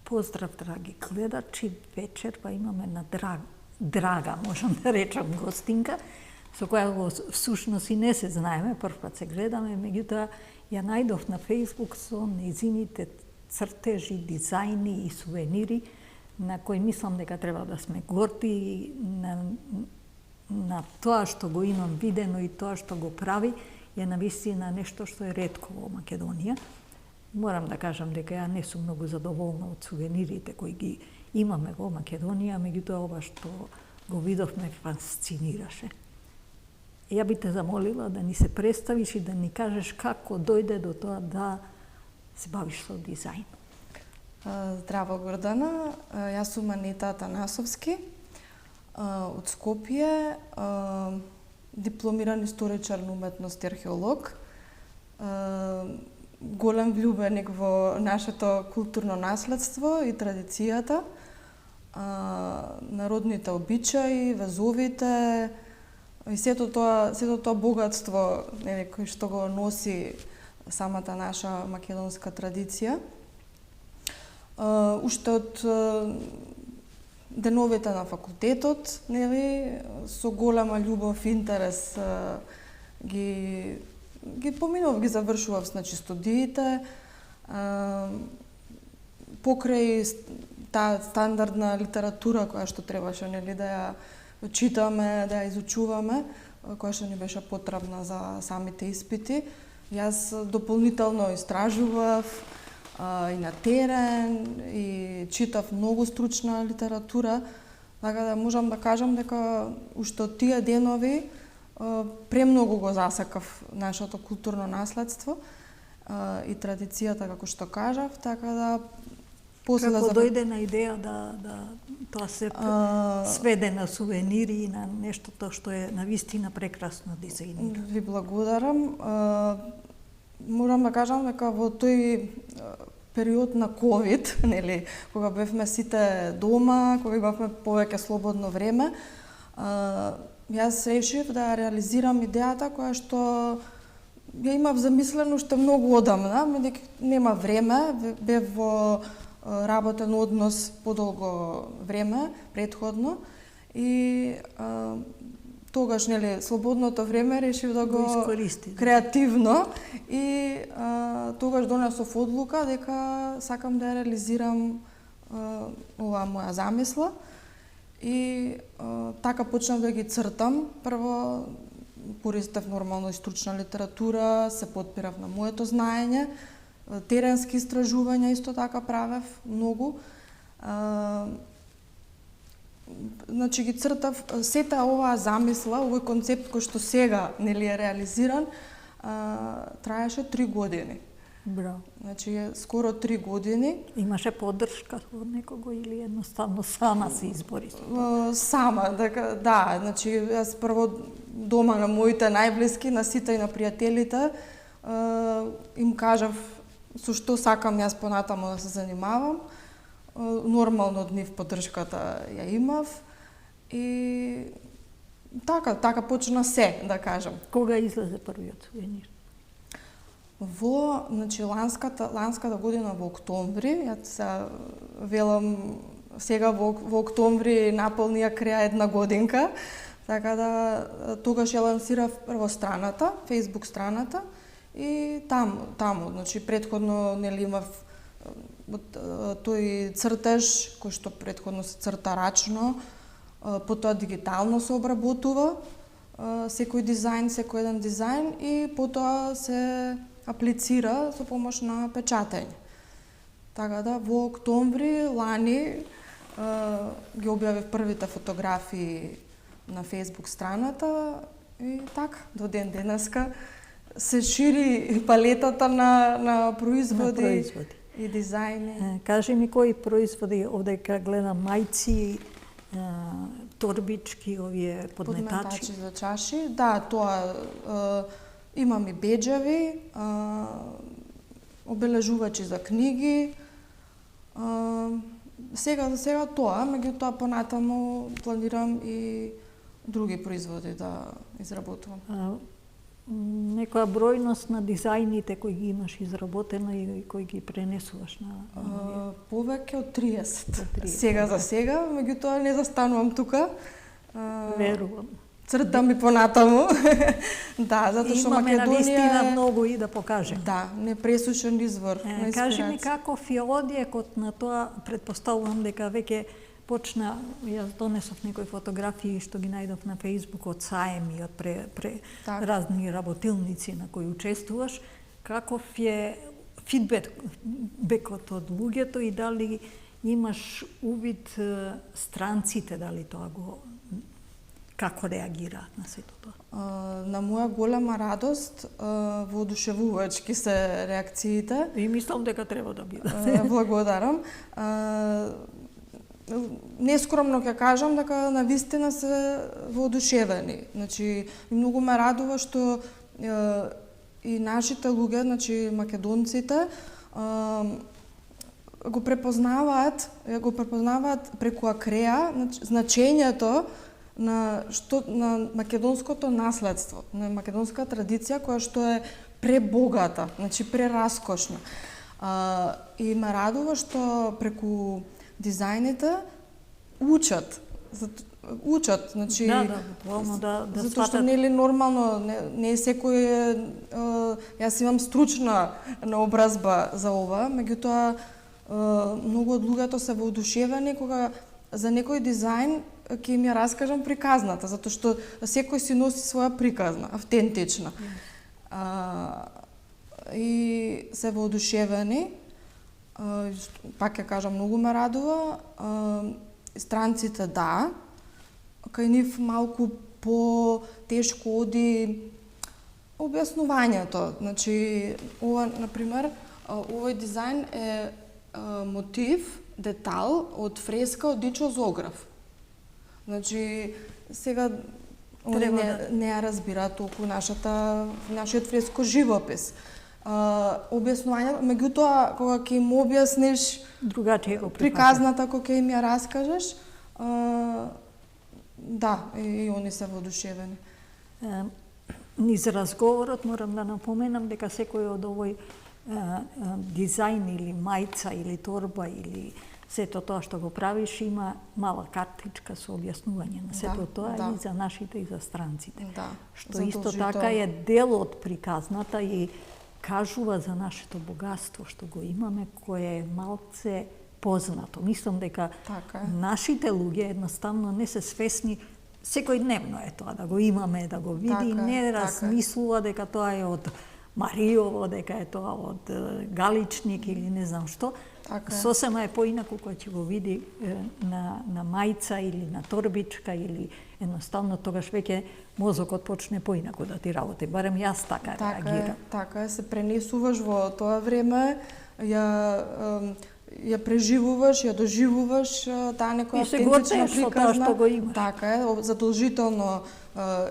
Поздрав, драги гледачи, вечерва имаме на драга, можам да речам, гостинка, со која всушност и не се знаеме, првпат се гледаме, меѓутоа ја најдов на Facebook со нејзините цртежи, дизајни и сувенири, на кои мислам дека треба да сме горди на тоа што го имам видено и тоа што го прави, е навистина нешто што е ретко во Македонија. Морам да кажам дека ја не сум многу задоволна од сувенирите кои ги имаме во Македонија, меѓутоа ова што го видовме фасцинираше. Ја би те замолила да ни се представиш и да ни кажеш како дојде до тоа да се бавиш со дизајн. Здраво, Гордана. Јас сум Анита Атанасовски од Скопје, дипломиран историчар на уметност и археолог. Голем влюбеник во нашето културно наследство и традицијата, народните обичаи, везовите и сето тоа богатство, кој што го носи самата наша македонска традиција. Уште од деновите на факултетот, со голема љубов и интерес ги поминував, ги завршував, значи, студиите, покрај таа стандардна литература која што требаше, да ја читаме, да ја изучуваме, која што ни беше потребна за самите испити. Јас дополнително истражував и на терен, и читав многу стручна литература, така да можам да кажам дека уште од тие денови премногу го засакав нашето културно наследство и традицијата, како што кажав, така да после Како дојде на идеја да тоа се сведе на сувенири и на нештото што е навистина прекрасно дизајнирано. Ви благодарам. Морам да кажам дека во тој период на ковид, кога бевме сите дома, кога имавме повеќе слободно време, јас решив да реализирам идејата која што ја имав замислено уште многу одамна, меѓутоа нема време, бев во работен однос подолго време предходно и тогаш, слободното време решив да го креативно и тогаш донесов одлука дека сакам да ја реализирам оваа моја замисла и така почнав да ги цртам. Прво користев нормално и стручна литература, се потпирав на моето знаење, теренски истражувања исто така правев многу. Значи ги цртав сета оваа замисла, овој концепт кој што сега е реализиран, траеше 3 години. Браво. Значи скоро 3 години. Имаше поддршка од некого или едноставно сама се избори? Сама, да, значи јас прво дома на моите најблиски, на сите и на пријателите, им кажав со што сакам јас понатамо да се занимавам. Нормално од нив поддршката ја имав и така почна се, да кажам. Кога излезе првиот сувенир? Значи ланската година во октомври, јас се велам сега во октомври наполнија крај една годинка, така да тогаш ја лансирав прво страната, Facebook страната и таму, значи предходно имав тој цртеж кој што предходно се црта рачно, потоа дигитално се обработува секој еден дизајн и потоа се аплицира со помош на печатење. Така да во октомври лани ги објавив првите фотографии на Facebook страната и така до ден денеска се шири палетата на производи и дизајни. Кажи ми кои производи, овдека гледам мајци, торбички, овие подметачи за чаши. Да, тоа имам и беџеви, обележувачи за книги. Сега тоа, меѓутоа понатаму планирам и други производи да изработувам. некоја бројност на дизајните кои ги имаш изработено и кои ги пренесуваш на повеќе од 30. 30, Сега за сега, меѓутоа не застанувам тука. Верувам. Цртам и понатаму. Да, затоа што Имаме Македонија навистина многу и да покажем. Да, непресушен извор на Кажи ми инспирација. каков е одјекот на тоа, предпоставувам дека веќе почна, јас донесов некои фотографии што ги најдов на Facebook од саеми, од Так. разни работилници на кои учествуваш, каков е фидбекот од луѓето и дали имаш увид странците, дали тоа го како реагираат на сето тоа? На моја голема радост, воодушевувачки се реакциите. И мислам дека треба да биде. Благодарам. Нескромно ќе кажам дека навистина се воодушевени. Значи, и многу ме радува што и нашите луѓе, значи македонците, го препознаваат преку Акреа значењето на македонското наследство, на македонска традиција која што е пребогата, значи прераскошна. И ме радува што преку дизајните учат, значи буквално да затоа што сватат. нели нормално не секој јас имам стручна наобразба за ова, меѓутоа многу од луѓето се воодушевени кога за некој дизајн ќе им ја раскажам приказната, затоа што секој си носи своја приказна, автентична. И се воодушевени. Пак ќе кажам, многу ме радува. Странците да, кај нив малку по-тешко оди објаснувањето. Значи, ова, например, овој дизајн е мотив, детал од фреска од Дичо Зограф. Значи, сега не ја разбира толку нашиот фреско живопис. Објаснувањето, меѓутоа кога ќе им објасниш Другачие го приказната, кога ќе им ја раскажеш, да, и они се воодушевени. Низ разговорот морам да напоменам дека секој од овој дизајн или мајца или торба или сето тоа што го правиш има мала картичка со објаснување на сето тоа и за нашите и за странците. Да, што исто така е дел од приказната и кажува за нашето богатство што го имаме, кое е малце познато. Мислам дека нашите луѓе едноставно не се свесни, секојдневно е тоа да го имаме, да го види, не размислува дека тоа е од Мариово, дека е тоа од Галичник или не знам што. Сосема е поинаку кој ќе го види на мајца или на торбичка или едноставно тогаш веќе мозокот почне поинаку да ти работи. Барем јас така реагирам. Така е, се пренесуваш во тоа време, ја преживуваш, ја доживуваш таа некоја автентична приказна. Што го имаш. Така е, задолжително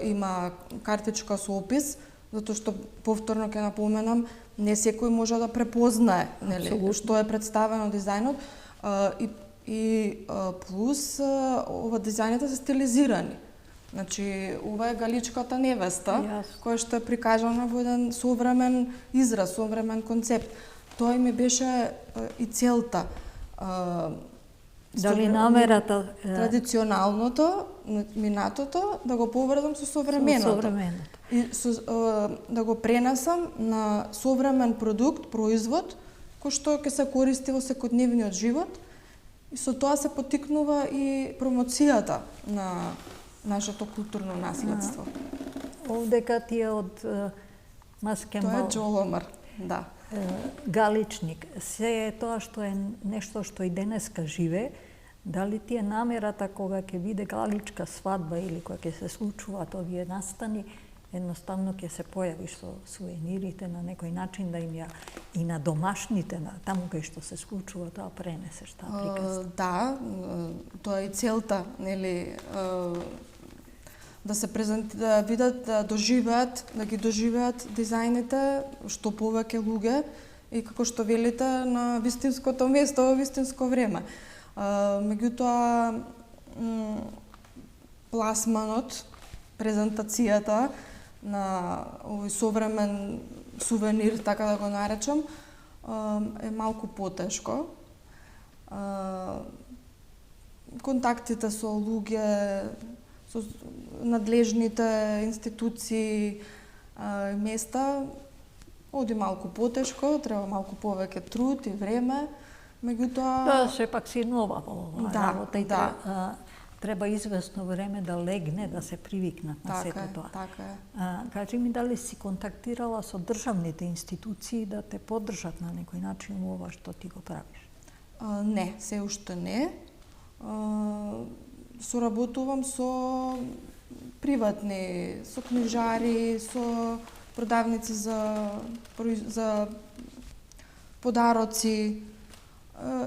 има картичка со опис, затоа што повторно ќе напоменам, не секој може да препознае, нели, што е представено дизајнот и плюс ова дизајните се стилизирани. Значи, ова е галичката невеста, која што е прикажана во еден современ израз, современ концепт. Тоа ми беше и целта. Дали намерата традиционалното, минатото, да го поврзам со современото. И да го пренесам на современ продукт, производ, кој што ќе се користи во секојдневниот живот. И со тоа се поттикнува и промоцијата на нашето културно наследство. Овдека ти е од Маскембал. Тоа е Джоломар, да. Галичник. Се е тоа што е нешто што и денеска живе. Дали ти е намерата кога ќе биде галичка свадба или кога ќе се случуваат овие настани, едноставно ќе се појавиш со сувенирите на некој начин да им ја и на домашните, на таму кај што се случува тоа пренесеш таа приказна. Да, тоа е и целта, нели, да се да видат, да ги доживеат дизајните што повеќе луѓе и како што велите на вистинското место во вистинско време. Меѓутоа пласманот, презентацијата на овој современ сувенир, така да го наречам, е малку потешко. Контактите со луѓе, со надлежните институции и места оди малку потешко, треба малку повеќе труд и време, меѓутоа... Да, сепак си нова во оваа работа и да. треба известно време да легне, да се привикнат на сето тоа. Така е. Кажи ми, дали си контактирала со државните институции да те поддржат на некој начин во ова што ти го правиш? Не, се уште не. Соработувам со приватни, со книжари, со продавници за подароци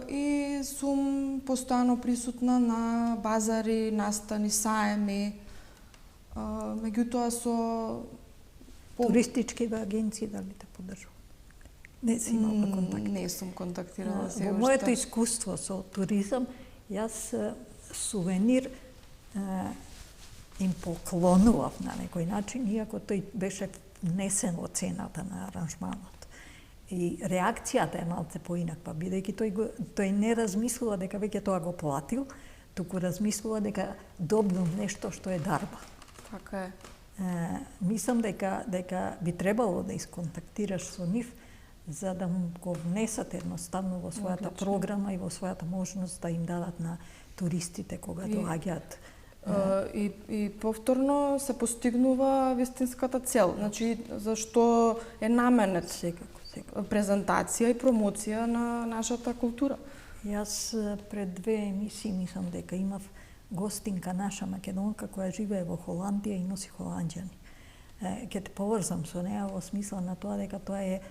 и сум постојано присутна на базари, настани, саеми. Меѓутоа со Туристички агенции дали те поддржуват? Не си имала контакт? Не сум контактирала се уште. Во моето искуство со туризам, јас сувенир им поклонував на некој начин, иако тој беше внесен во цената на аранжманот. И реакцијата е малце поинаква, бидејќи тој не размислува дека веќе тоа го платил, туку размислува дека добил нешто што е дарба. Така е. Мислам дека би требало да исконтактираш со нив за да му го внесат едноставно во својата програма и во својата можност да им дадат на туристите кога доаѓаат. И повторно се постигнува вистинската цел. Значи, зашто е наменет Секако. презентација и промоција на нашата култура. Јас пред 2 емисии мислам дека имав гостинка наша македонка која живее во Холандија и носи холанѓани. Ќе те поврзам со неа во смисла на тоа дека тоа е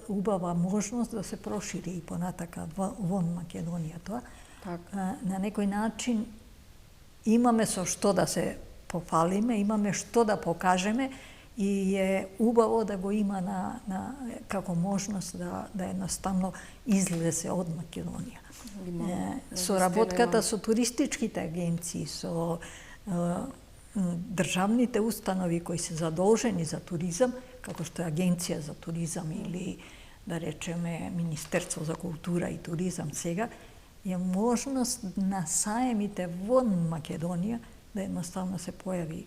убава можност да се прошири и понатака вон Македонија тоа. На некој начин имаме со што да се пофалиме, имаме што да покажеме и е убаво да го има како можност да едноставно излезе од Македонија. Со работката со туристичките агенции, со државните установи кои се задолжени за туризам, како што е Агенција за туризам или да речеме Министерство за култура и туризам сега, е можност на саемите вон Македонија да едноставно се појави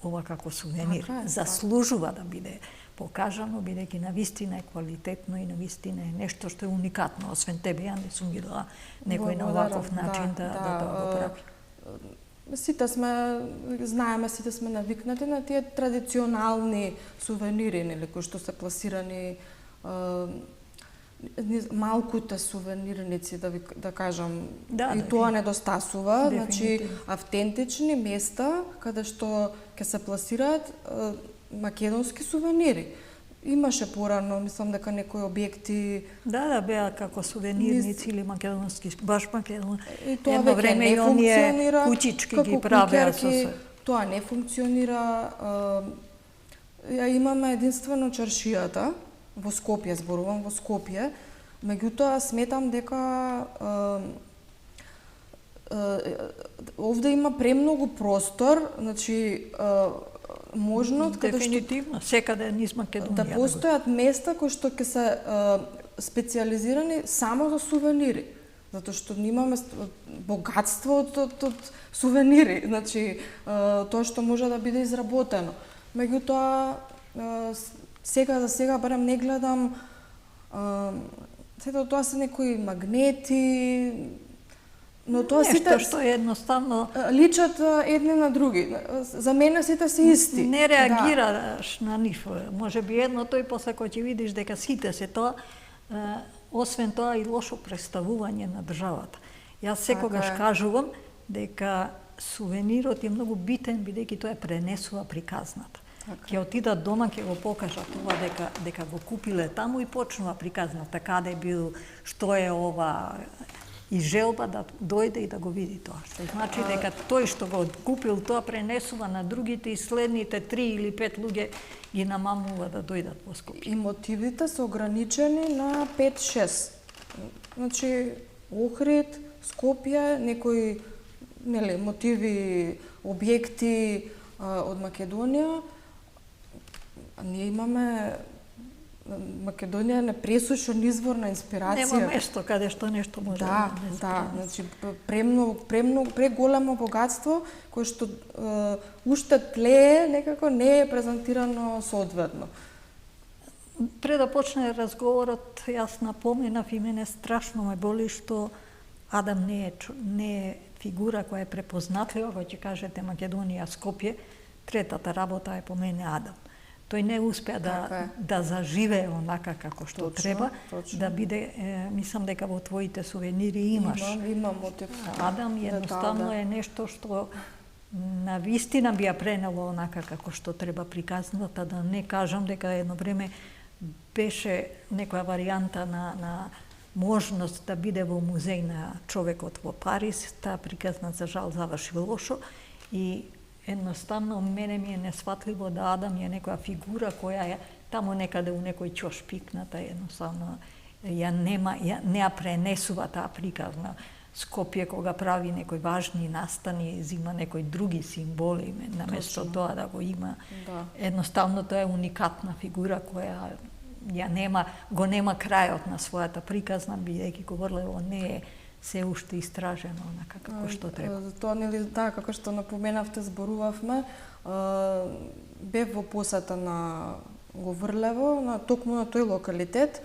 ова како сувенир. Заслужува да биде покажано, бидејќи навистина е квалитетно и навистина е нешто што е уникатно. Освен тебе, ја не сум видела некој на оваков начин да го прави. Сите сме, знаеме, сите сме навикнати на тие традиционални сувенири, нели, кои што се пласирани, малкуте сувенирници, да кажам, и тоа недостасува, значи автентични места каде што ќе се пласираат македонски сувенири. Имаше порано, мислам дека некои објекти... Да, беа како сувенирници или македонски, баш македонски. И тоа веќе не функционира. Кучички ги правеа со се. Тоа не функционира. Ја имаме единствено чаршијата, во Скопје, зборувам во Скопје, меѓутоа сметам дека овде има премногу простор, значи можност дефинитивно секаде низ Македонија да постојат места кои што ќе се специјализирани само за сувенири, затоа што имаме богатство од сувенири, значи тоа што може да биде изработено. Меѓутоа за сега барем не гледам сето тоа се некои магнети, но тоа нешто што е едноставно личат едни на други. За мене сите се исти. Не реагираш на нив. Може би едното и после кој ќе видиш дека сите се тоа, освен тоа и лошо представување на државата. Јас секогаш кажувам дека сувенирот е многу битен бидејќи тоа пренесува приказната. Ќе отидат дома, ќе го покажат ова дека го купиле таму и почнува приказната, каде бил, што е ова, и желба да дојде и да го види тоа. Што значи дека тој што го купил тоа пренесува на другите и следните 3 или 5 луѓе ги намамува да дојдат во Скопје. И мотивите се ограничени на 5-6. Значи Охрид, Скопје, некои мотиви, објекти од Македонија ние имаме Македонија е непресушен извор на инспирација. Нема место каде што нешто може да се значи преголемо богатство кое што уште тлее некако не е презентирано соодветно. Пред да почне разговорот, јас напоменав и мене страшно ме боли што Адам не е фигура која е препознатлива, кога ќе кажете Македонија, Скопје, третата работа е по мене Адам. Тој не успеа да заживее онака како што треба, да биде, мислам дека во твоите сувенири имаш. Имам мотив. Адам едноставно е нешто што на вистина би ја пренело онака како што треба приказната, да не кажам дека едно време беше некоја варијанта на можност да биде во музеј на човекот во Париз. Таа приказна за жал заврши лошо и едноставно мене ми е несватливо да Адам е некоја фигура која е таму некаде у некој ќош пикната, едноставно не ја пренесува таа приказна. Скопје кога прави некои важни настани, зима некои други символи наместо тоа да го има. Да. Едноставно тоа е уникатна фигура која го нема крајот на својата приказна, бидејќи Говорлево не е се уште истражено онака како што треба. Тоа нели да, како што напоменавте, зборувавме, бев во посета на Говорлево, токму на тој локалитет.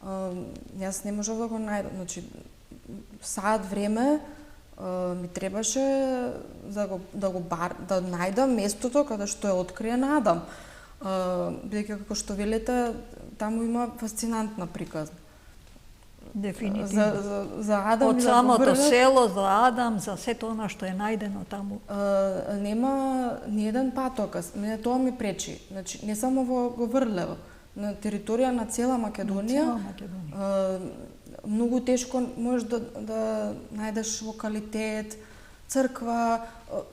Јас не можев да го најдам, значи саат време ми требаше да најдам местото каде што е откриен Адам. Бидејќи како што велите, таму има фасцинантна приказна. Дефинитивно. За Адам од самото село, за Адам, за сето она што е најдено таму. Нема ни еден патоказ. Мене тоа ми пречи. Значи, не само во Говорлево, на територија на цела Македонија. Многу тешко можеш да најдеш локалитет, црква,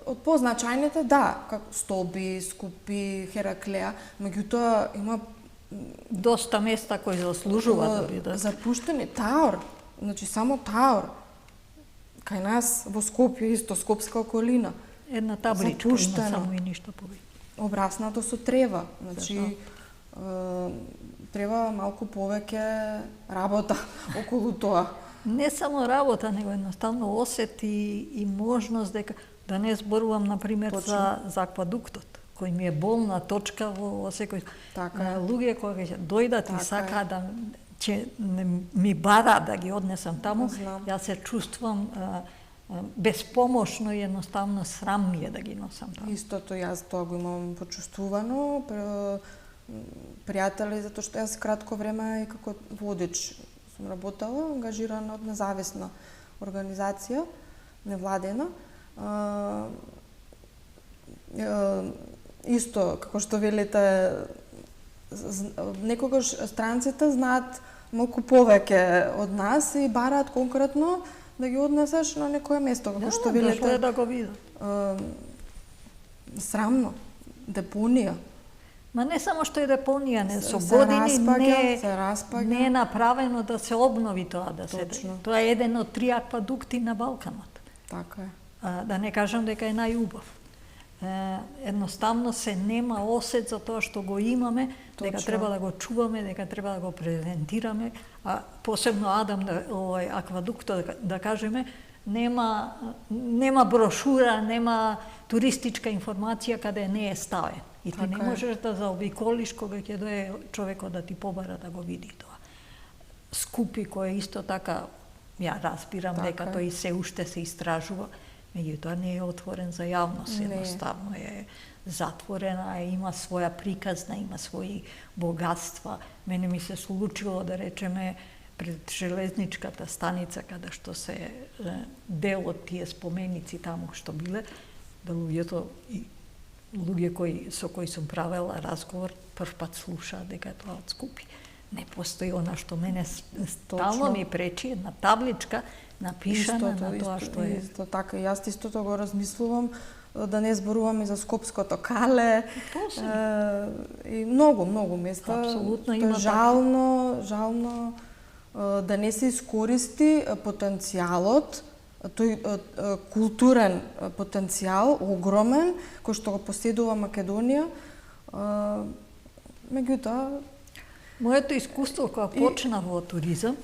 од позначајните, да, како Столби, Скупи, Хераклеа, меѓутоа има доста места кои заслужуваат да бидат запуштени. Таор, значи само Таор. Кај нас во Скопје исто, Скопска околина. Една табличка има само и ништо повеќе. Обраснато со трева, значи треба малку повеќе работа околу тоа. Не само работа, него едноставно осет и можност дека да не зборувам например за аквадуктот, кој ми е болна точка во секој луѓе кои ќе дојдат и сакаат да ќе ми бара да ги однесам таму, јас се чувствувам безпомошно и едноставно срам ми е да ги носам таму. Истото јас тоа го имам почувствувано. Пријатели, затоа што јас кратко време и како водич сум работела, ангажирана од независна организација, невладена. Исто, како што велите, некогаш странците знаат малку повеќе од нас и бараат конкретно да ги однесеш на некое место, како што велите. Да го видат. Срамно, депонија. Ма не само што е депонија, не со години не е направено да се обнови тоа да се. Тоа е еден од 3 аквадукти на Балканот. Така е. Да не кажам дека е најубав. Едноставно се нема осет за тоа што го имаме, дека треба да го чуваме, дека треба да го презентираме, а посебно Адам, аквадуктот, да кажеме, нема брошура, нема туристичка информација каде не е ставен. И ти не можеш да заобиколиш кога ќе дое човекот да ти побара да го види тоа. Скупи, кој исто така, ја разбирам дека тој се уште се истражува, меѓутоа не е отворен за јавност, едноставно е затворена, има своја приказна, има своји богатства. Мене ми се случило, да речеме, пред железничката станица, каде што се дел од тие споменици таму што биле, да луѓе со кои сум правела разговор, првпат слушаат дека тоа од Скупи. Не постои она што мене стално ми пречи, една табличка напишана на тоа што е. Исто така, јас истото го размислувам, да не зборувам и за Скопското кале, и многу места. Апсолутно има. Жално да не се искористи потенцијалот, тој културен потенцијал огромен кој што го поседува Македонија, Меѓутоа, моето искуство кога почнав во туризам,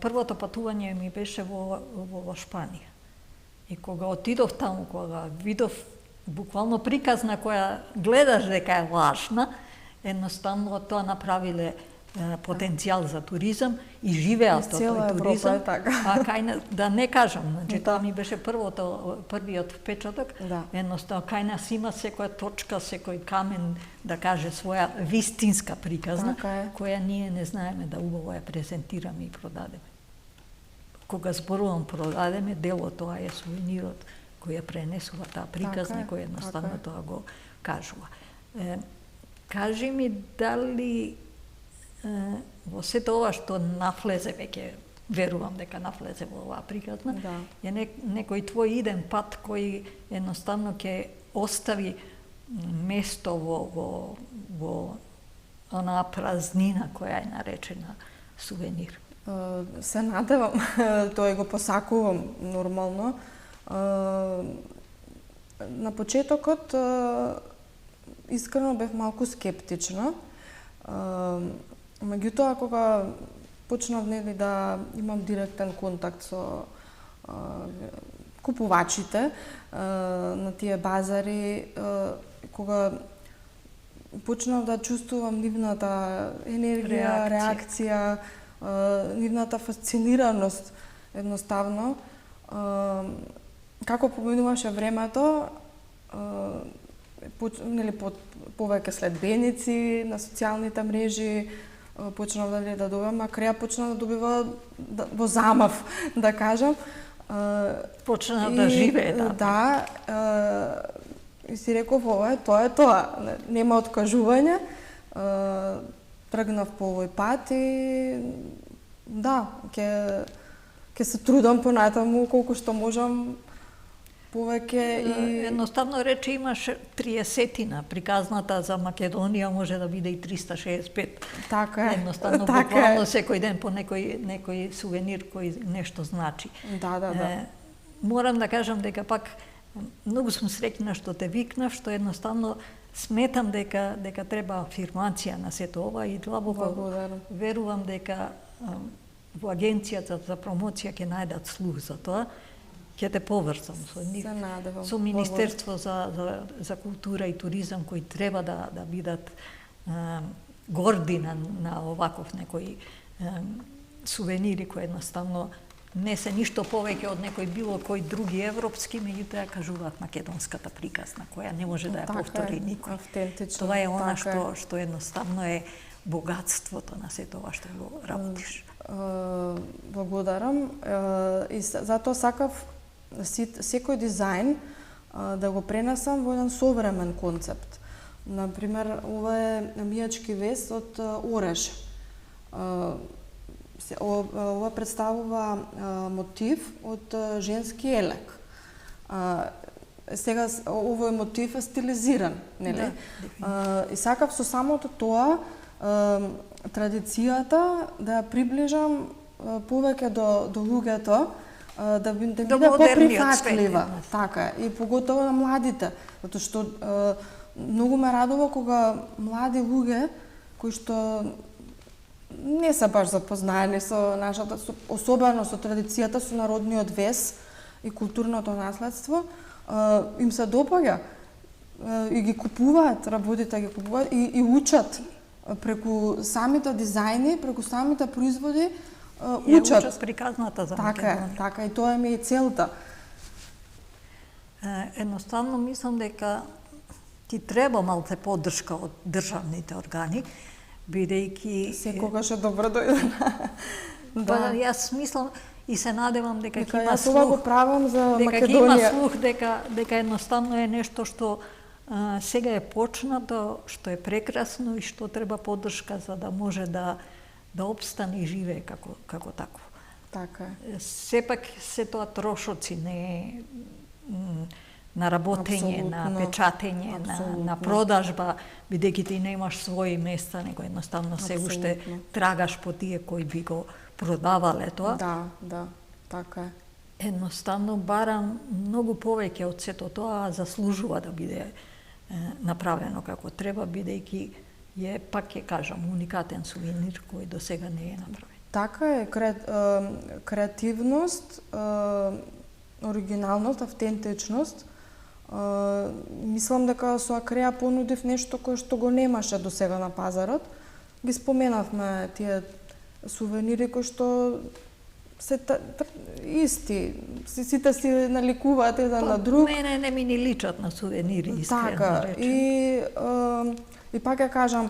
првото патување ми беше во Шпанија. И кога отидов таму, кога видов буквално приказна која гледаш дека е лажна, едноставно тоа направиле потенцијал за туризам и живеат од тој туризам. А кај да не кажам, значи тоа ми беше првиот впечаток. Едноставно кај нас има секоја точка, секој камен да каже своја вистинска приказна, која ние не знаеме да убаво ја презентираме и продадеме. Кога зборувам продадеме, дел од тоа е сувенирот кој ја пренесува таа приказна, кој едноставно тоа го кажува. Кажи ми дали во сето ова што нафлезе веќе, верувам дека нафлезе во оваа приказна, е некој твој иден пат кој едноставно ќе остави место во онаа празнина која е наречена сувенир. Се надевам, тој го посакувам нормално. На почетокот искрено бев малку скептична. Меѓутоа, кога почнав да имам директен контакт со купувачите на тие базари, кога почнав да чувствувам нивната енергија, реакција, нивната фасцинираност, едноставно, како поминуваше времето, повеќе следбеници на социјалните мрежи, почнав да добивам, а крај почнав да добива во замав, да кажам. Почнав да живее. Да, и си реков, тоа е тоа, нема откажување. Тргнав по овој пат и да, ќе се трудам понатаму колку што можам повеќе и едноставно рече имаш 30-тина, приказната за Македонија може да биде и 365. Така е. Едноставно буквално секој ден по некој сувенир кој нешто значи. Да. Морам да кажам дека пак многу сум среќна што те викнав, што едноставно сметам дека треба афирмација на сето ова и длабоко верувам дека во агенцијата за промоција ќе најдат слух за тоа. Ќе те поврзам со нив, со Министерство за култура и туризам кои треба да бидат горди на оваков некои сувенири кои едноставно не се ништо повеќе од некој било кој други европски, меѓутоа кажуваат македонската приказна која не може да ја повтори никој. Тоа е она што едноставно е богатството на сето ова што го работиш. Благодарам и затоа сакав секој дизајн да го пренесам во еден современ концепт. Например, ова е намијачки вест од Ореш. Ова представува мотив од женски елек. Сега овој мотив е стилизиран, нели? И сакав со самото тоа традицијата да ја приближам повеќе до луѓето, да биде поприфатлива, така, и поготово на младите, затоа што многу ме радува кога млади луѓе кои што не се баш запознаени со нашата, особено со традицијата, со народниот вес и културното наследство, им се допаѓа и ги купуваат, работите ги купуваат и учат преку самите дизајни, преку самите производи, учат приказната за Македонија. Така, и тоа ми е целта. Едноставно мислам дека ти треба малце поддршка од државните органи, бидејќи секогаш е добро дојде. Па јас мислам и се надевам дека ќе има слух. Јас ова го правам за Македонија. Дека има слух, дека едноставно е нешто што сега е почнато, што е прекрасно и што треба поддршка за да може да опстане и живее како такво. Така е. Сепак се тоа трошоци, не на работење, на печатење, на продажба, бидејќи ти немаш своји места, него едноставно се уште трагаш по тие кои би го продавале тоа. Да, така е. Едноставно барам многу повеќе од сето тоа, заслужува да биде направено како треба, бидејќи е, пак ќе кажам, уникатен сувенир кој до сега не е направен. Така е, креативност, оригиналност, автентичност. Мислам дека со Акреа понудив нешто кое што го немаше до сега на пазарот. Ги споменавме тие сувенири кои што се исти, сите си наликуваат еден на друг. Мене не ми ни личат на сувенири, искрено така, речем. И пак ја кажам,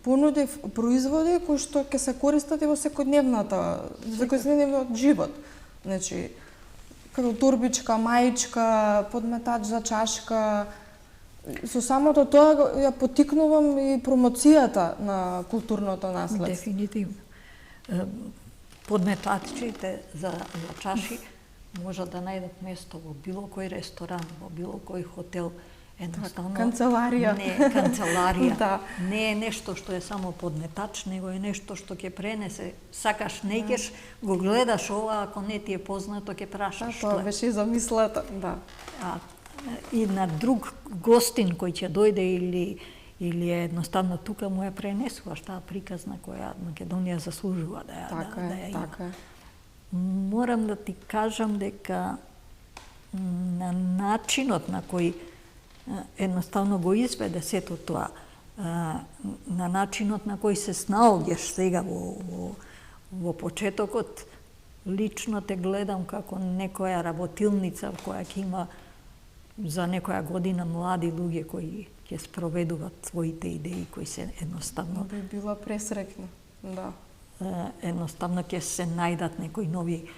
понудив производи кои што ќе се користат и во секојдневниот живот. Значи, како торбичка, маичка, подметач за чашка. Со самото тоа ја поттикнувам и промоцијата на културното наследство. Дефинитивно. Подметачите за чаши можат да најдат место во било кој ресторан, во било кој хотел. Едноставно, канцеларија. Не, канцеларија. Да. Не е нешто што е само подметач, него е нешто што ќе пренесе. Сакаш, не ќеш, го гледаш ова, ако не ти е познато, ќе прашаш што Тоа е. беше и замислата, да. И на друг гостин кој ќе дојде или е едноставно тука му ја пренесуваш таа приказна која Македонија заслужува да ја има. Така е. Морам да ти кажам дека на начинот на кој едноставно го изведе сето тоа, на начинот на кој се снаоѓаш сега во почетокот, лично те гледам како некоја работилница која ќе има за некоја година млади луѓе кои ќе спроведуваат своите идеи, кои се едноставно... Би била пресрекна, да. Едноставно ќе се најдат некои нови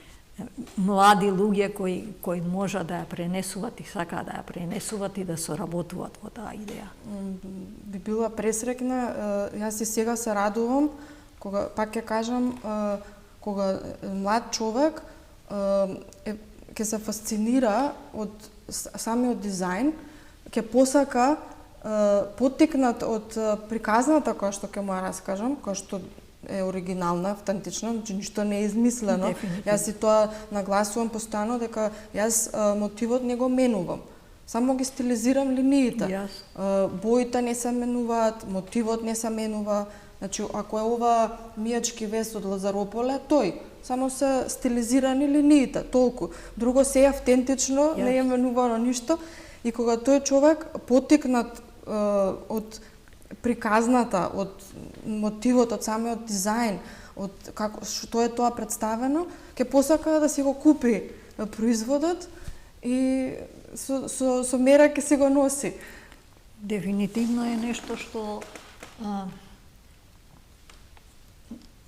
млади луѓе кои можат да ја пренесуват и сакаат да ја пренесуват и да соработуваат во таа идеја. Би била пресрекна, јас и сега се радувам, кога, пак ќе кажам, кога млад човек ќе се фасцинира од самиот дизајн, ќе посака, поттикнат од приказната која што ќе му ја раскажам, која што е оригинална, автентична, значи ништо не е измислено. Јас и тоа нагласувам постојано дека јас мотивот не го менувам. Само ги стилизирам линиите. Боите не се менуваат, мотивот не се менува. Значи, ако е ова мијачки вес од Лазарополе, тој. Само се стилизирани линиите, толку. Друго се е автентично, не е менувано ништо. И кога тој човек поттикнат од приказната, од мотивот, од самиот дизајн, од како што е тоа представено, ќе посака да си го купи производот и со мера ќе си го носи. Дефинитивно е нешто што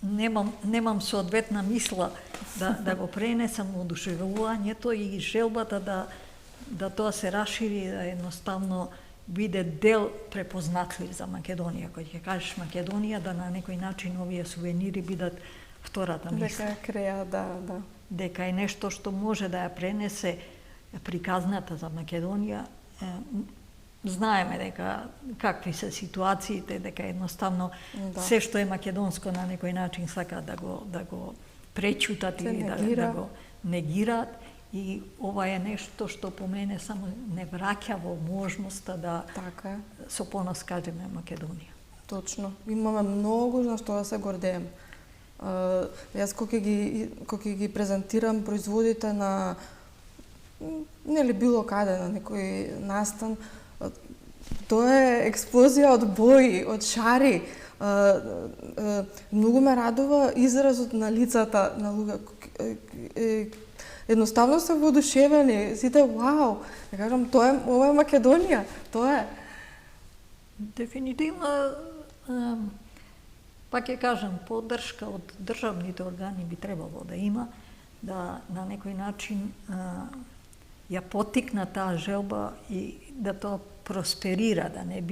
немам соодветна мисла да го пренесам одушевувањето и желбата да тоа се расшири, да едноставно биде дел препознатлив за Македонија. Кога ќе кажеш Македонија, да на некој начин овие сувенири бидат втората мисла. Дека креа, да. Дека е нешто што може да ја пренесе приказната за Македонија. Знаеме дека какви се ситуациите, дека едноставно се што е македонско на некој начин сака да го пречутат или да го негираат. И ова е нешто што по мене само не враќа во можноста да со понос кажеме Македонија. Точно. Имаме многу на што да се гордеем. Јас кога ги презентирам производите на нели било каде на некој настан, тоа е експлозија од бои, од шари. Многу ме радува изразот на лицата на луѓе. Едноставно се воодушевени, сите вау, ја кажам, ова е Македонија, тоа е. Дефинитивно, пак ќе кажам, поддршка од државните органи би требало да има, да на некој начин ја поттикна таа желба и да тоа просперира, да не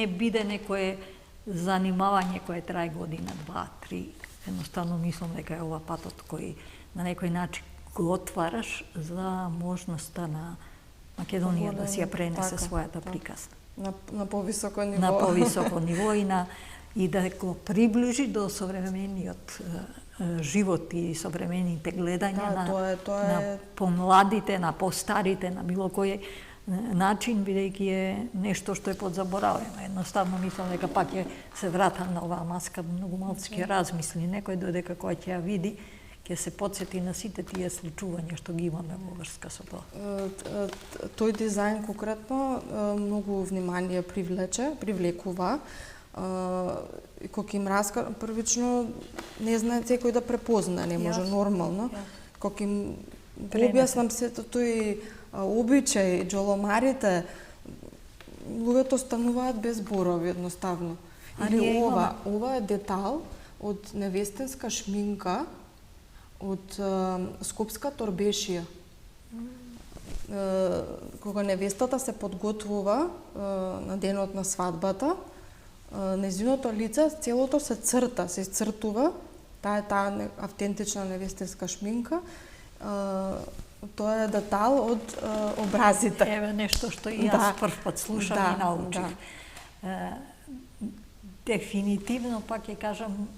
биде некое занимавање кое трае година, 2, 3. Едноставно мислам дека е ова патот кој на некој начин го отвараш за можноста на Македонија да си ја пренесе својата приказна. На повисоко ниво. На повисоко ниво и да го приближи до современиот живот и современите гледања на помладите, на постарите, на било кој начин, бидејќи е нешто што е подзаборавено. Едноставно мислам дека пак се вратам на оваа маска, многу малку ќе размисли некој додека кога ќе ја види, ќе се потсети на сите тие случувања што ги имаме во врска со тоа. Тој дизајн конкретно многу внимание привлекува. Кога им раскажам, првично не знае секој да препозна, не може нормално. Кога им го објаснам сето тој обичај, џоломарите, луѓето стануваат без зборови едноставно. Или ова е детал од невестинска шминка од скопска торбешија. Кога невестата се подготвува на денот на свадбата, нејзиното лице целото се црта, се исцртува. Таа е таа автентична невестинска шминка. Тоа е детал од образите. Еве нешто што и јас прв пат слушам и научив. Дефинитивно, пак ќе кажам,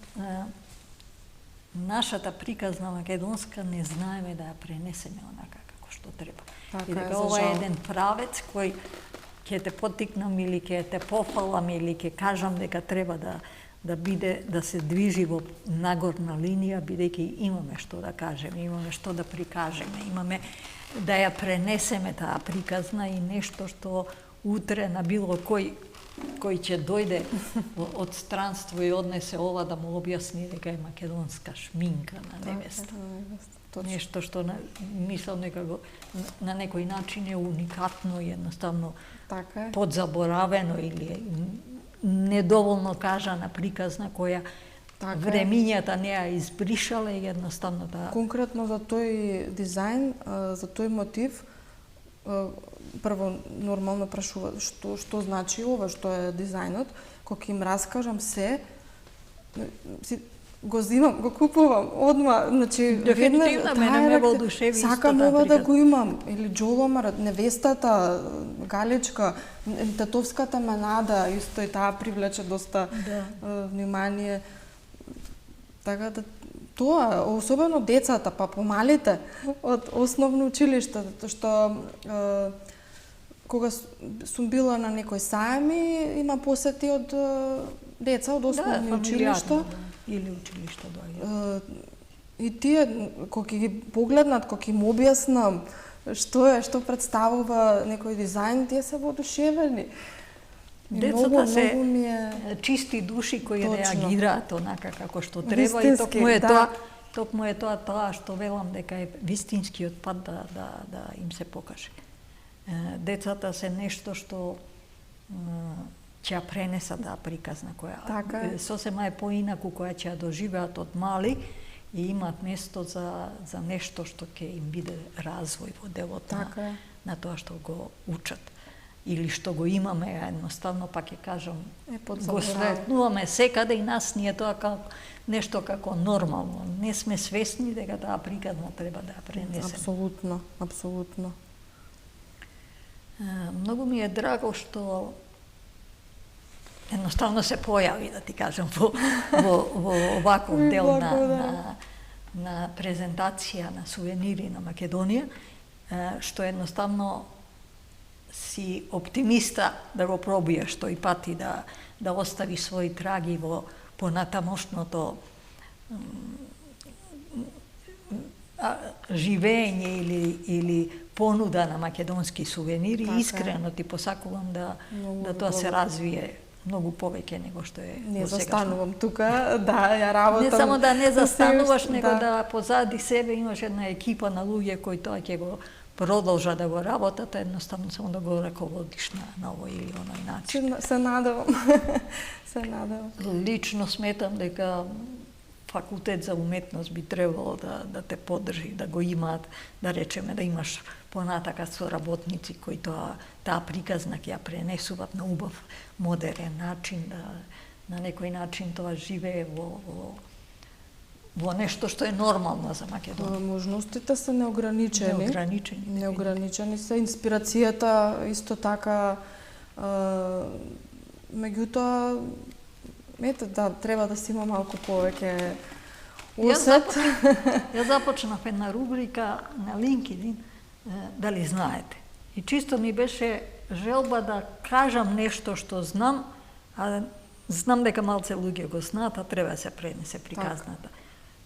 нашата приказна македонска не знаеме да ја пренесеме онака како што треба. И дека ова е еден правец кој ќе те поттикнам или ќе те пофалам или ќе кажам дека треба да биде, да се движи во нагорна линија, бидејќи имаме што да кажеме, имаме што да прикажеме, имаме да ја пренесеме таа приказна и нешто што утре на било кој ќе дојде од странство и однесе ова да му објасни дека е македонска шминка на невеста. Нешто што мислам дека на некој начин е уникатно и едноставно подзаборавено или недоволно кажана приказна која времињата не ја избришала и едноставно да... Конкретно за тој дизајн, за тој мотив, прво нормално прашува што значи ова, што е дизајнот, кога им раскажам се, го зимам, го купувам одма, значи дефинитивно мене ме воодушеви исто таа сакам ова да го имам, или џоломарот, невестата, галечка, татовската менада, исто и таа привлече доста внимание. Така да тоа, особено децата, па помалите од основно училиште, што кога сум била на некој сајми, има посети од деца од основни училишта. Или училишта доаѓаат. И тие, кога ги погледнат, кога им објаснам што представува некој дизајн, тие се воодушевени. Децата се чисти души кои реагираат онака како што треба и токму е тоа што велам дека е вистинскиот пат да им се покаже. Децата се нешто што ќе ја пренесат таа приказна која сосема е поинаку, која ќе ја доживеат од мали и имаат место за нешто што ќе им биде развој во делот на тоа што го учат или што го имаме, едноставно пак ќе кажам, го сретнуваме секаде и нас ни е тоа како нешто како нормално. Не сме свесни дека таа приказна треба да ја пренесеме. Апсолутно. Многу ми е драго што едноставно се појави, да ти кажам, во оваков дел на презентација на сувенири на Македонија, што едноставно си оптимиста да го пробиеш тој пат и да остави своји траги во понатамошното живење или понуда на македонски сувенири. Искрено ти посакувам да тоа се развие многу повеќе него што е не застанувам тука, ја работам. Не само да не застануваш, него да позади себе имаш една екипа на луѓе кои тоа ќе го продолжа да го работат, едноставно само да го раководиш на овој или оној начин. Се надевам. Лично сметам дека факултет за уметност би требало да те поддржи, да го имаат, да речеме, да имаш понатака соработници кои таа приказна ќе ја пренесуваат на убав, модерен начин, на некој начин тоа живее во нешто што е нормално за Македонија. Можностите се неограничени. Неограничени се. Инспирацијата исто така. Меѓутоа, треба да си има малку повеќе усет. Ја започнав една рубрика на LinkedIn, дали знаете. И чисто ми беше желба да кажам нешто што знам, а знам дека малце луѓе го знаат, а треба да се пренесе приказната.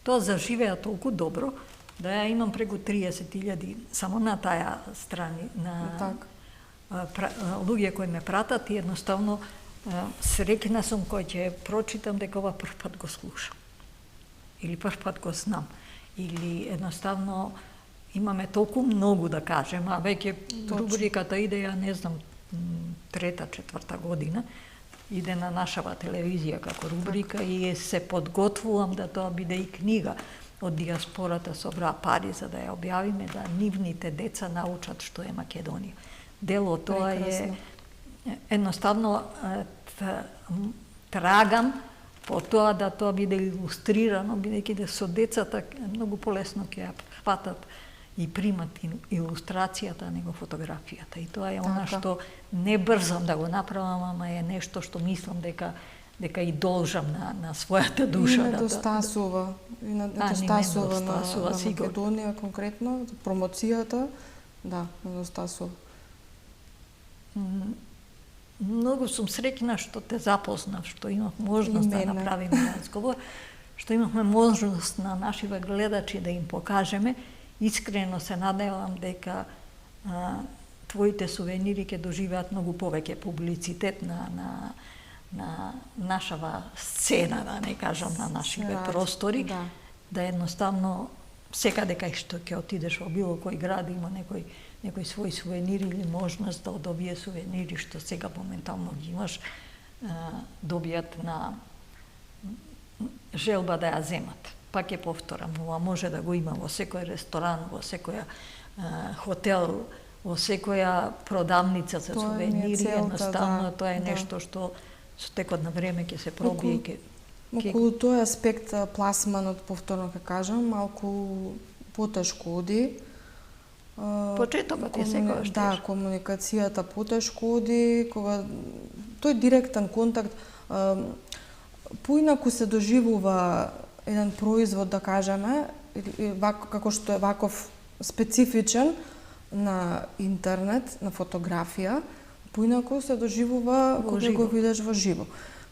Тоа заживеа толку добро, да ја имам преку 30.000 само на таа страни, на луѓе кои ме пратат и едноставно среќна сум кој ќе прочитам дека ова прв пат го слушам. Или прв пат го знам. Или едноставно имаме толку многу да кажем, а веќе рубриката иде, ја не знам, трета, четврта година, иде на нашава телевизија како рубрика и се подготвувам да тоа биде и книга од диаспората собраа пари за да ја објавиме, да нивните деца научат што е Македонија. Дело тоа е едноставно трагам по тоа да тоа биде илустрирано, бидејќи да со децата многу полесно ќе ја фатат и примат илустрацијата, него фотографијата. И тоа е она што не брзам да го направам, ама е нешто што мислам дека и должам на својата душа. И недостасува. И недостасува на Македонија конкретно, промоцијата, да, недостасува. Многу сум среќна што те запознав, што имав можност да направиме разговор, што имавме можност на нашите гледачи да им покажеме. Искрено се надевам дека твоите сувенири ќе доживеат многу повеќе публицитет на нашава сцена, да не кажам на нашите простори, да едноставно секаде кај што ќе отидеш во било кој град има некој свој сувенири или можност да од овие сувенири што сега моментално ги имаш, добијат на желба да ја земат. Пак ќе повторам, ова може да го има во секој ресторан, во секој хотел, во секоја продавница за сувенири, едноставно тоа е нешто што со текот на време ќе се пробие. Околу тој аспект пласманот, повторно ќе кажам, малку потешко оди. Почетокот е секогаш. Да, комуникацијата потешко оди, кога тој директен контакт поинаку се доживува еден производ, да кажеме, како што е ваков специфичен на интернет, на фотографија, поинаку се доживува кога го видиш во живо.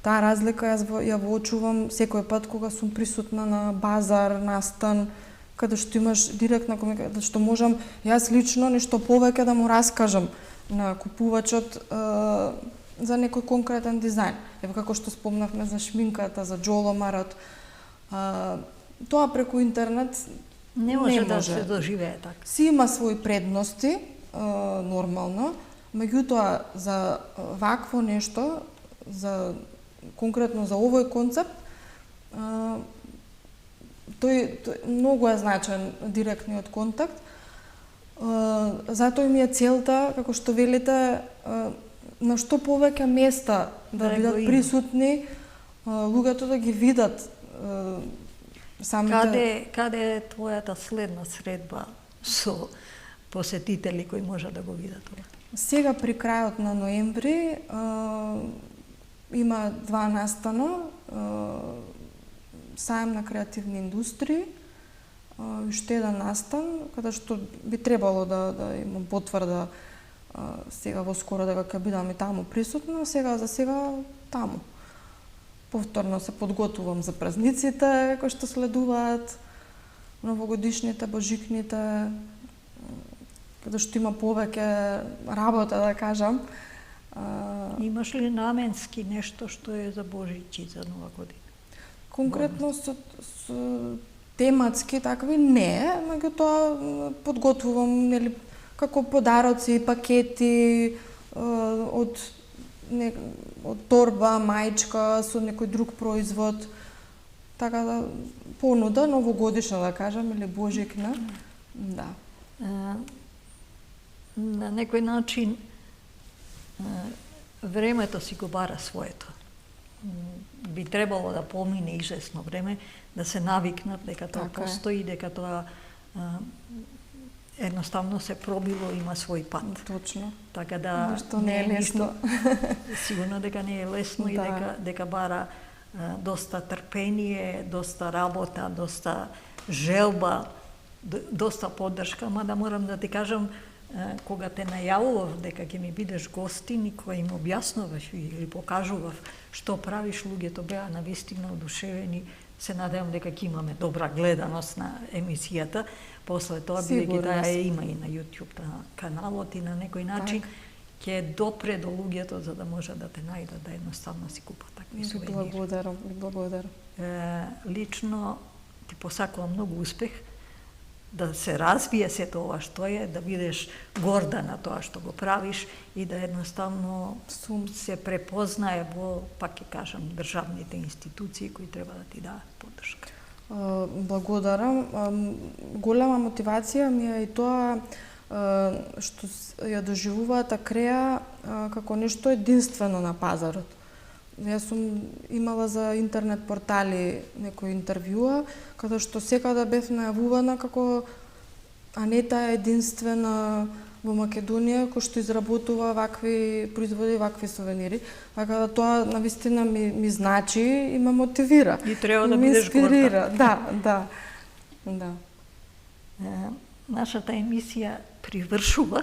Таа разлика јас ја воочувам секој пат кога сум присутна на базар, настан, каде што имаш директна комуникација, што можам јас лично нешто повеќе да му раскажам на купувачот за некој конкретен дизајн. Ево како што спомнавме за шминката, за џоломарот, тоа преку интернет не може да се доживее така. Си има своји предности, нормално, меѓутоа за вакво нешто, за конкретно за овој концепт, тој многу е значен директниот контакт. Затоа ми е целта, како што велите, на што повеќе места да бидат присутни, луѓето да ги видат самите. Каде е твојата следна средба со посетители кои можат да го видат ова? Сега при крајот на ноември има 2 настана, сајм на креативни индустрии, уште еден настан, каде што би требало да имам потврда сега во скоро дека ќе бидам и таму присутна, за сега таму. Повторно се подготвувам за празниците кои што следуваат, новогодишните, божикните, каде што има повеќе работа, да кажам. Имаш ли наменски нешто што е за Божич и за Нова година? Конкретно со тематски такви не, меѓутоа подготвувам како подароци, пакети од торба, мајчка со некој друг производ, така да понуда новогодишна, да кажам, или божикна. Да. На некој начин времето си го бара своето. Би требало да помине известно време, да се навикнат дека тоа постои, дека тоа едноставно се пробило, има свој пат. Точно. Така да што не е лесно. Сигурно дека не е лесно и дека бара доста трпение, доста работа, доста желба, доста поддршка, ама да морам да ти кажам, кога те најавував дека ќе ми бидеш гостин и кога им објаснував или покажував што правиш, луѓето беа навистина одушевени. Се надевам дека ќе имаме добра гледаност на емисијата. После тоа, бидејќи таа има и на YouTube каналот и на некој начин, ќе допре до луѓето за да може да те најдат, да едноставно си купат такви сувенири. Благодарам. Лично ти посакувам многу успех, да се развие се тоа што е, да бидеш горда на тоа што го правиш и да едноставно се препознае во, пак ќе кажам, државните институции кои треба да ти дадат поддршка. Благодарам. Голема мотивација ми е и тоа што ја доживуваат Акреа како нешто единствено на пазарот. Јас сум имала за интернет портали некои интервјуа, каде што секада бев најавувана како Анета е единствена во Македонија кој што изработува вакви производи, вакви сувенири. Така да тоа навистина ми значи и ме мотивира. И треба да бидеш горда. Да. Нашата емисија привршува,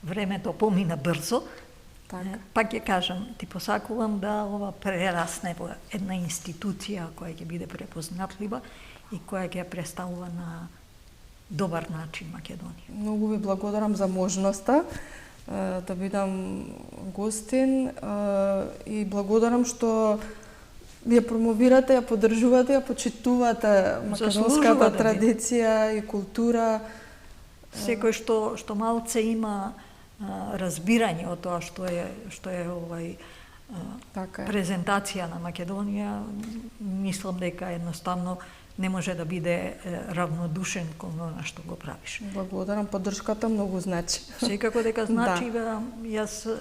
времето помина брзо. Пак ќе кажам, ти посакувам да ова прерасне во една институција која ќе биде препознатлива и која ќе представува на добар начин Македонија. Многу ви благодарам за можноста да бидам гостин и благодарам што ја промовирате, ја поддржувате, ја почитувате македонската традиција и култура. Секој што малце има разбирање од тоа што е овај презентација на Македонија, мислам дека едноставно не може да биде равнодушен кон она што го правиш. Благодарам, поддршката многу значи. Секако дека значи, јас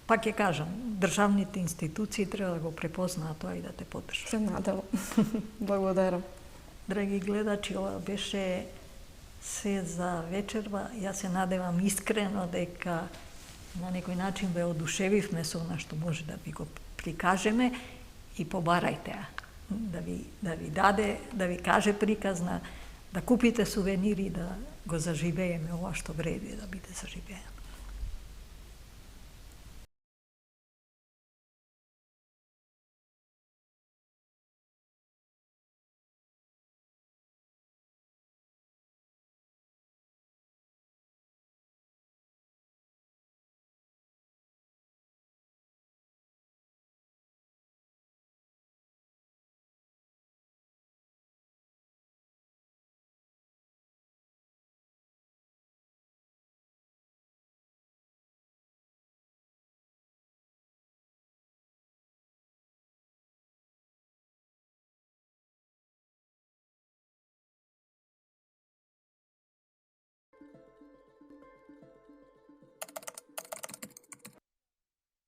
пак ќе кажам, државните институции треба да го препознаат тоа и да те поддржат. Се надевам. Благодарам. Драги гледачи, ова беше се за вечерва. Јас се надевам искрено дека на некој начин ве одушевивме со она што може да ви го прикажеме и побарајте ја. Да ви даде, да ви каже приказна, да купите сувенири, да го заживееме ова што вреди да биде заживеено.